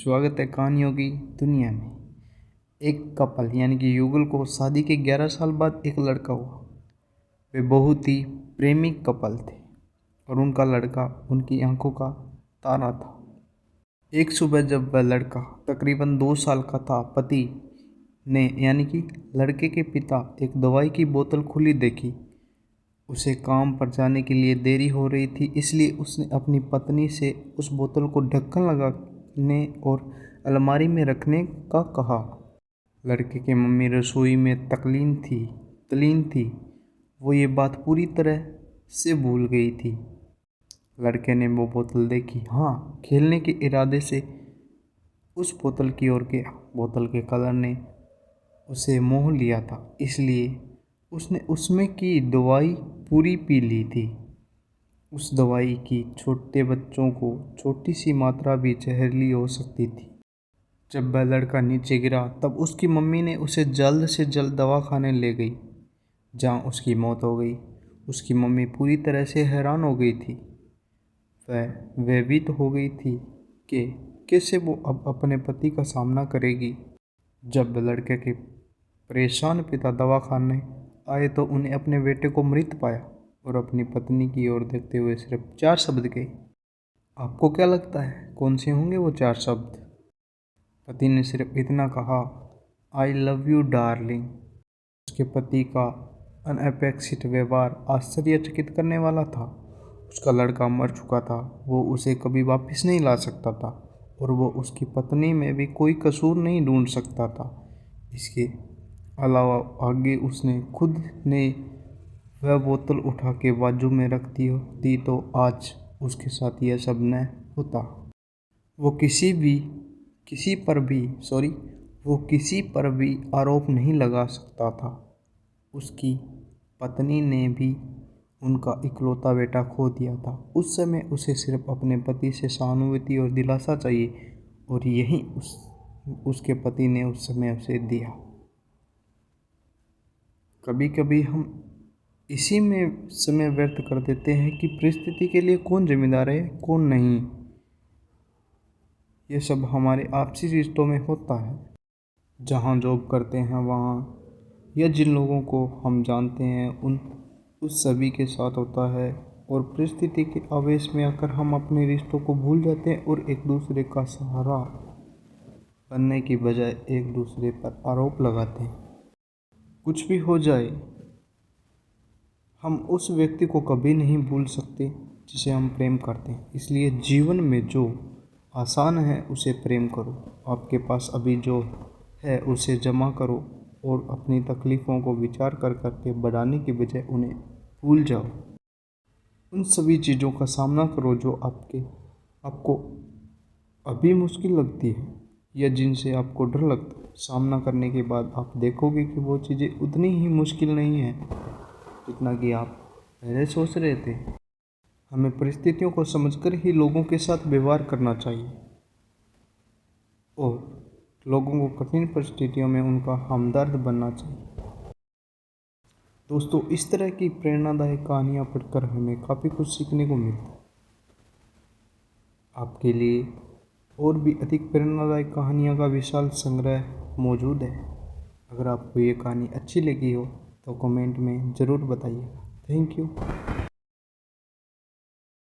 स्वागत है कहानियों की दुनिया में। एक कपल यानी कि युगल को शादी के 11 साल बाद एक लड़का हुआ। वे बहुत ही प्रेमी कपल थे और उनका लड़का उनकी आंखों का तारा था। एक सुबह जब वह लड़का तकरीबन 2 साल का था, पति ने यानी कि लड़के के पिता एक दवाई की बोतल खुली देखी। उसे काम पर जाने के लिए देरी हो रही थी, इसलिए उसने अपनी पत्नी से उस बोतल को ढक्कन लगाने और अलमारी में रखने का कहा। लड़के की मम्मी रसोई में तल्लीन थी। वो ये बात पूरी तरह से भूल गई थी। लड़के ने वो बोतल देखी, हाँ, खेलने के इरादे से उस बोतल की ओर गया। बोतल के कलर ने उसे मोह लिया था, इसलिए उसने उसमें की दवाई पूरी पी ली थी। उस दवाई की छोटे बच्चों को छोटी सी मात्रा भी जहरीली हो सकती थी। जब वह लड़का नीचे गिरा तब उसकी मम्मी ने उसे जल्द से जल्द दवाखाने ले गई, जहाँ उसकी मौत हो गई। उसकी मम्मी पूरी तरह से हैरान हो गई थी। वह भयभीत हो गई थी कि कैसे वो अब अपने पति का सामना करेगी। जब लड़के के परेशान पिता दवाखाने आए तो उन्हें अपने बेटे को मृत पाया और अपनी पत्नी की ओर देखते हुए सिर्फ 4 शब्द कहे। आपको क्या लगता है कौन से होंगे वो 4 शब्द? पति ने सिर्फ इतना कहा, आई लव यू डार्लिंग। उसके पति का अनअपेक्षित व्यवहार आश्चर्यचकित करने वाला था। उसका लड़का मर चुका था, वो उसे कभी वापस नहीं ला सकता था और वो उसकी पत्नी में भी कोई कसूर नहीं ढूंढ सकता था। इसके अलावा आगे उसने खुद ने वह बोतल उठा के बाजू में रख दी तो आज उसके साथ यह सब न होता। वो किसी पर भी आरोप नहीं लगा सकता था। उसकी पत्नी ने भी उनका इकलौता बेटा खो दिया था। उस समय उसे सिर्फ अपने पति से सहानुभूति और दिलासा चाहिए और यही उसके पति ने उस समय उसे दिया। कभी कभी हम इसी में समय व्यर्थ कर देते हैं कि परिस्थिति के लिए कौन जिम्मेदार है कौन नहीं। ये सब हमारे आपसी रिश्तों में होता है, जहाँ जॉब करते हैं वहाँ, या जिन लोगों को हम जानते हैं उस सभी के साथ होता है। और परिस्थिति के आवेश में आकर हम अपने रिश्तों को भूल जाते हैं और एक दूसरे का सहारा बनने की बजाय एक दूसरे पर आरोप लगाते हैं। कुछ भी हो जाए, हम उस व्यक्ति को कभी नहीं भूल सकते जिसे हम प्रेम करते हैं। इसलिए जीवन में जो आसान है उसे प्रेम करो। आपके पास अभी जो है उसे जमा करो और अपनी तकलीफ़ों को विचार कर करके बढ़ाने की बजाय उन्हें भूल जाओ। उन सभी चीज़ों का सामना करो जो आपको अभी मुश्किल लगती है या जिनसे आपको डर लगता है। सामना करने के बाद आप देखोगे कि वो चीज़ें उतनी ही मुश्किल नहीं है जितना कि आप पहले सोच रहे थे। हमें परिस्थितियों को समझकर ही लोगों के साथ व्यवहार करना चाहिए और लोगों को कठिन परिस्थितियों में उनका हमदर्द बनना चाहिए। दोस्तों, इस तरह की प्रेरणादायक कहानियाँ पढ़कर हमें काफ़ी कुछ सीखने को मिलता है। आपके लिए और भी अधिक प्रेरणादायक कहानियों का विशाल संग्रह मौजूद है। अगर आपको ये कहानी अच्छी लगी हो तो कमेंट में ज़रूर बताइएगा। Thank you.